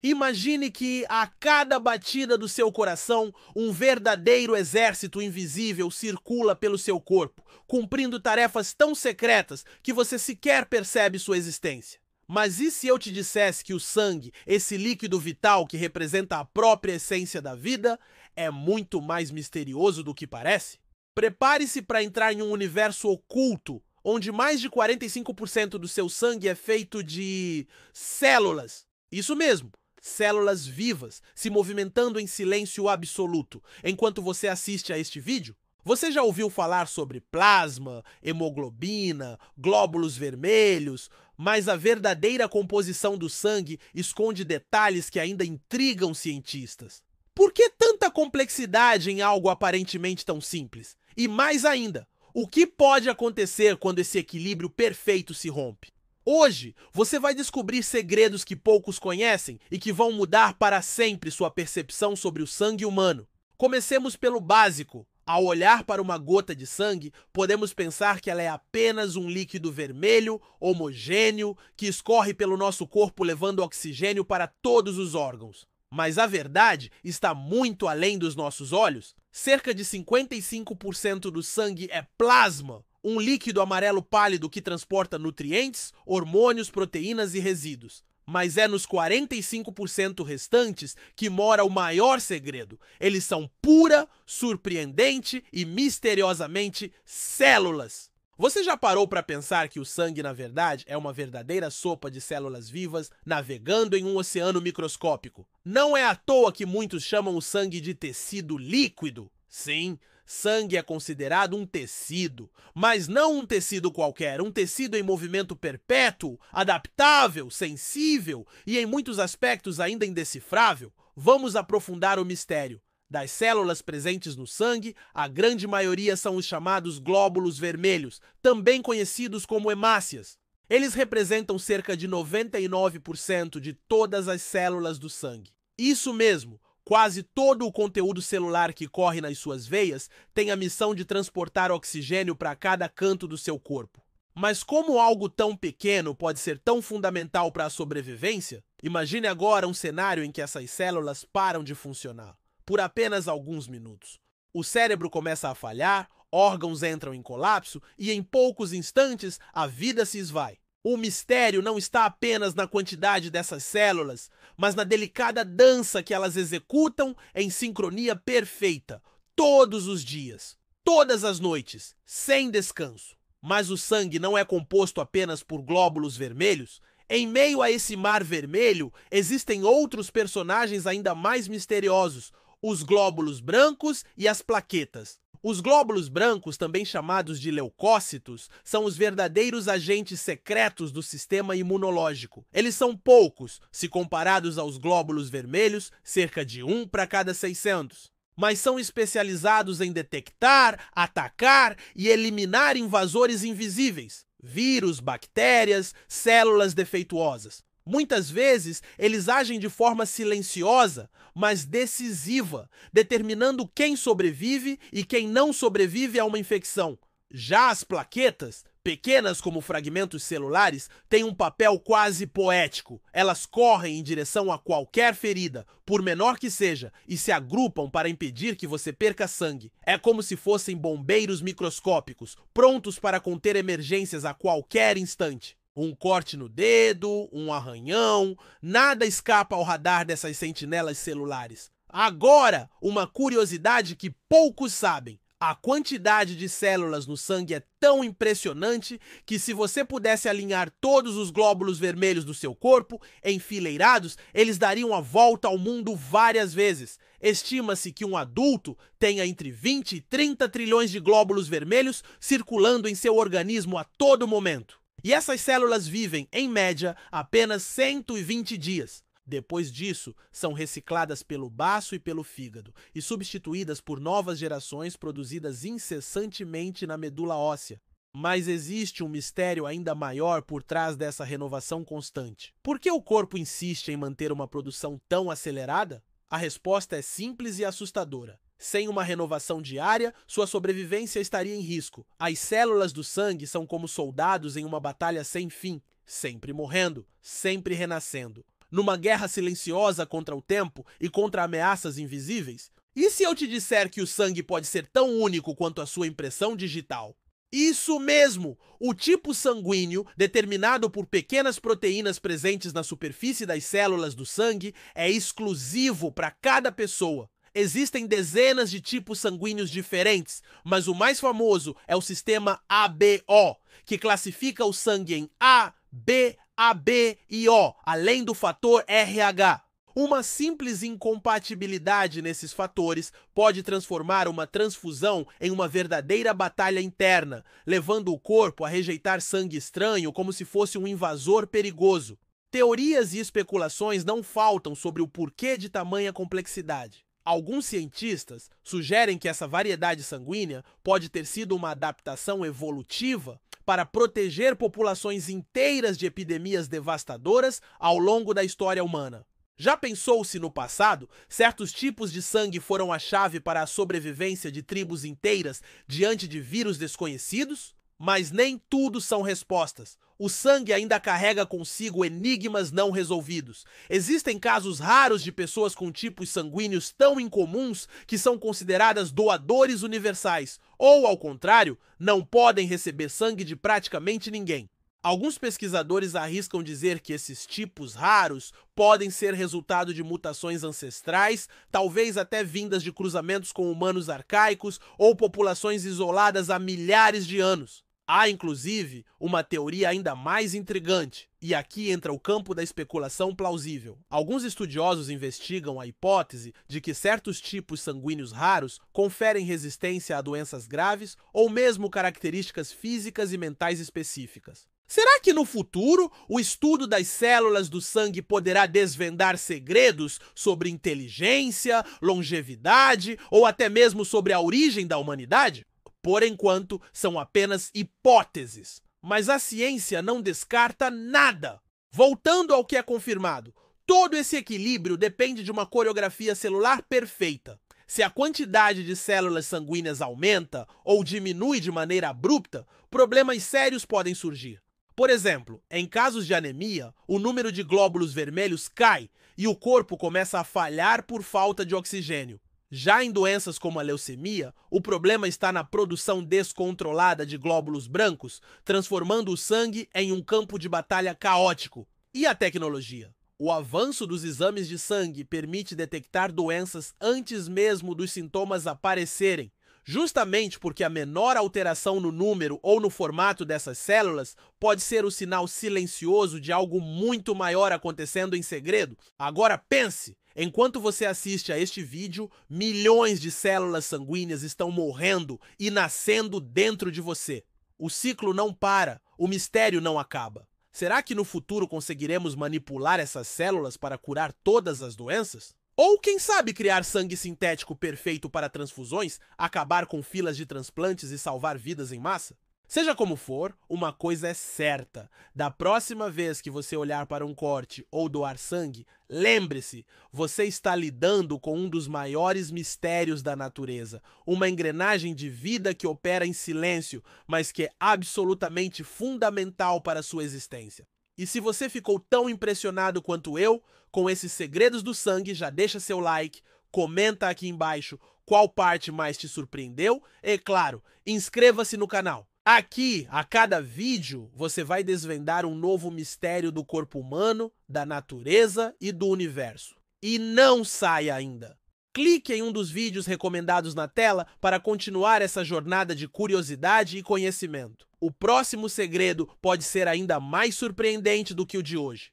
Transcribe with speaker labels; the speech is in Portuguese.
Speaker 1: Imagine que a cada batida do seu coração, um verdadeiro exército invisível circula pelo seu corpo, cumprindo tarefas tão secretas que você sequer percebe sua existência. Mas e se eu te dissesse que o sangue, esse líquido vital que representa a própria essência da vida, é muito mais misterioso do que parece? Prepare-se para entrar em um universo oculto, onde mais de 45% do seu sangue é feito de células. Isso mesmo, células vivas, se movimentando em silêncio absoluto, enquanto você assiste a este vídeo. Você já ouviu falar sobre plasma, hemoglobina, glóbulos vermelhos, mas a verdadeira composição do sangue esconde detalhes que ainda intrigam cientistas. Por que tanta complexidade em algo aparentemente tão simples? E mais ainda, o que pode acontecer quando esse equilíbrio perfeito se rompe? Hoje, você vai descobrir segredos que poucos conhecem e que vão mudar para sempre sua percepção sobre o sangue humano. Comecemos pelo básico. Ao olhar para uma gota de sangue, podemos pensar que ela é apenas um líquido vermelho, homogêneo, que escorre pelo nosso corpo levando oxigênio para todos os órgãos. Mas a verdade está muito além dos nossos olhos. Cerca de 55% do sangue é plasma, um líquido amarelo pálido que transporta nutrientes, hormônios, proteínas e resíduos. Mas é nos 45% restantes que mora o maior segredo. Eles são pura, surpreendente e misteriosamente células. Você já parou para pensar que o sangue, na verdade, é uma verdadeira sopa de células vivas navegando em um oceano microscópico? Não é à toa que muitos chamam o sangue de tecido líquido. Sim, sangue é considerado um tecido, mas não um tecido qualquer, um tecido em movimento perpétuo, adaptável, sensível e em muitos aspectos ainda indecifrável. Vamos aprofundar o mistério. Das células presentes no sangue, a grande maioria são os chamados glóbulos vermelhos, também conhecidos como hemácias. Eles representam cerca de 99% de todas as células do sangue. Isso mesmo! Quase todo o conteúdo celular que corre nas suas veias tem a missão de transportar oxigênio para cada canto do seu corpo. Mas como algo tão pequeno pode ser tão fundamental para a sobrevivência? Imagine agora um cenário em que essas células param de funcionar, por apenas alguns minutos. O cérebro começa a falhar, órgãos entram em colapso e em poucos instantes a vida se esvai. O mistério não está apenas na quantidade dessas células, mas na delicada dança que elas executam em sincronia perfeita, todos os dias, todas as noites, sem descanso. Mas o sangue não é composto apenas por glóbulos vermelhos. Em meio a esse mar vermelho, existem outros personagens ainda mais misteriosos, os glóbulos brancos e as plaquetas. Os glóbulos brancos, também chamados de leucócitos, são os verdadeiros agentes secretos do sistema imunológico. Eles são poucos, se comparados aos glóbulos vermelhos, cerca de 1 para cada 600. Mas são especializados em detectar, atacar e eliminar invasores invisíveis, vírus, bactérias, células defeituosas. Muitas vezes, eles agem de forma silenciosa, mas decisiva, determinando quem sobrevive e quem não sobrevive a uma infecção. Já as plaquetas, pequenas como fragmentos celulares, têm um papel quase poético. Elas correm em direção a qualquer ferida, por menor que seja, e se agrupam para impedir que você perca sangue. É como se fossem bombeiros microscópicos, prontos para conter emergências a qualquer instante. Um corte no dedo, um arranhão, nada escapa ao radar dessas sentinelas celulares. Agora, uma curiosidade que poucos sabem. A quantidade de células no sangue é tão impressionante que se você pudesse alinhar todos os glóbulos vermelhos do seu corpo, enfileirados, eles dariam a volta ao mundo várias vezes. Estima-se que um adulto tenha entre 20 e 30 trilhões de glóbulos vermelhos circulando em seu organismo a todo momento. E essas células vivem, em média, apenas 120 dias. Depois disso, são recicladas pelo baço e pelo fígado e substituídas por novas gerações produzidas incessantemente na medula óssea. Mas existe um mistério ainda maior por trás dessa renovação constante. Por que o corpo insiste em manter uma produção tão acelerada? A resposta é simples e assustadora. Sem uma renovação diária, sua sobrevivência estaria em risco. As células do sangue são como soldados em uma batalha sem fim, sempre morrendo, sempre renascendo. numa guerra silenciosa contra o tempo e contra ameaças invisíveis? E se eu te disser que o sangue pode ser tão único quanto a sua impressão digital? Isso mesmo! O tipo sanguíneo, determinado por pequenas proteínas presentes na superfície das células do sangue, é exclusivo para cada pessoa. Existem dezenas de tipos sanguíneos diferentes, mas o mais famoso é o sistema ABO, que classifica o sangue em A, B, AB e O, além do fator RH. Uma simples incompatibilidade nesses fatores pode transformar uma transfusão em uma verdadeira batalha interna, levando o corpo a rejeitar sangue estranho como se fosse um invasor perigoso. Teorias e especulações não faltam sobre o porquê de tamanha complexidade. Alguns cientistas sugerem que essa variedade sanguínea pode ter sido uma adaptação evolutiva para proteger populações inteiras de epidemias devastadoras ao longo da história humana. Já pensou se no passado, certos tipos de sangue foram a chave para a sobrevivência de tribos inteiras diante de vírus desconhecidos? Mas nem tudo são respostas. O sangue ainda carrega consigo enigmas não resolvidos. Existem casos raros de pessoas com tipos sanguíneos tão incomuns que são consideradas doadores universais, ou, ao contrário, não podem receber sangue de praticamente ninguém. Alguns pesquisadores arriscam dizer que esses tipos raros podem ser resultado de mutações ancestrais, talvez até vindas de cruzamentos com humanos arcaicos ou populações isoladas há milhares de anos. Há, inclusive, uma teoria ainda mais intrigante, e aqui entra o campo da especulação plausível. Alguns estudiosos investigam a hipótese de que certos tipos sanguíneos raros conferem resistência a doenças graves ou mesmo características físicas e mentais específicas. Será que no futuro o estudo das células do sangue poderá desvendar segredos sobre inteligência, longevidade ou até mesmo sobre a origem da humanidade? Por enquanto, são apenas hipóteses, mas a ciência não descarta nada. Voltando ao que é confirmado, todo esse equilíbrio depende de uma coreografia celular perfeita. Se a quantidade de células sanguíneas aumenta ou diminui de maneira abrupta, problemas sérios podem surgir. Por exemplo, em casos de anemia, o número de glóbulos vermelhos cai e o corpo começa a falhar por falta de oxigênio. Já em doenças como a leucemia, o problema está na produção descontrolada de glóbulos brancos, transformando o sangue em um campo de batalha caótico. E a tecnologia? O avanço dos exames de sangue permite detectar doenças antes mesmo dos sintomas aparecerem, justamente porque a menor alteração no número ou no formato dessas células pode ser o sinal silencioso de algo muito maior acontecendo em segredo. Agora pense! Enquanto você assiste a este vídeo, milhões de células sanguíneas estão morrendo e nascendo dentro de você. O ciclo não para, o mistério não acaba. Será que no futuro conseguiremos manipular essas células para curar todas as doenças? Ou, quem sabe, criar sangue sintético perfeito para transfusões, acabar com filas de transplantes e salvar vidas em massa? Seja como for, uma coisa é certa. Da próxima vez que você olhar para um corte ou doar sangue, lembre-se, você está lidando com um dos maiores mistérios da natureza. Uma engrenagem de vida que opera em silêncio, mas que é absolutamente fundamental para a sua existência. E se você ficou tão impressionado quanto eu com esses segredos do sangue, já deixa seu like, comenta aqui embaixo qual parte mais te surpreendeu e, claro, inscreva-se no canal. Aqui, a cada vídeo, você vai desvendar um novo mistério do corpo humano, da natureza e do universo. E não saia ainda! Clique em um dos vídeos recomendados na tela para continuar essa jornada de curiosidade e conhecimento. O próximo segredo pode ser ainda mais surpreendente do que o de hoje.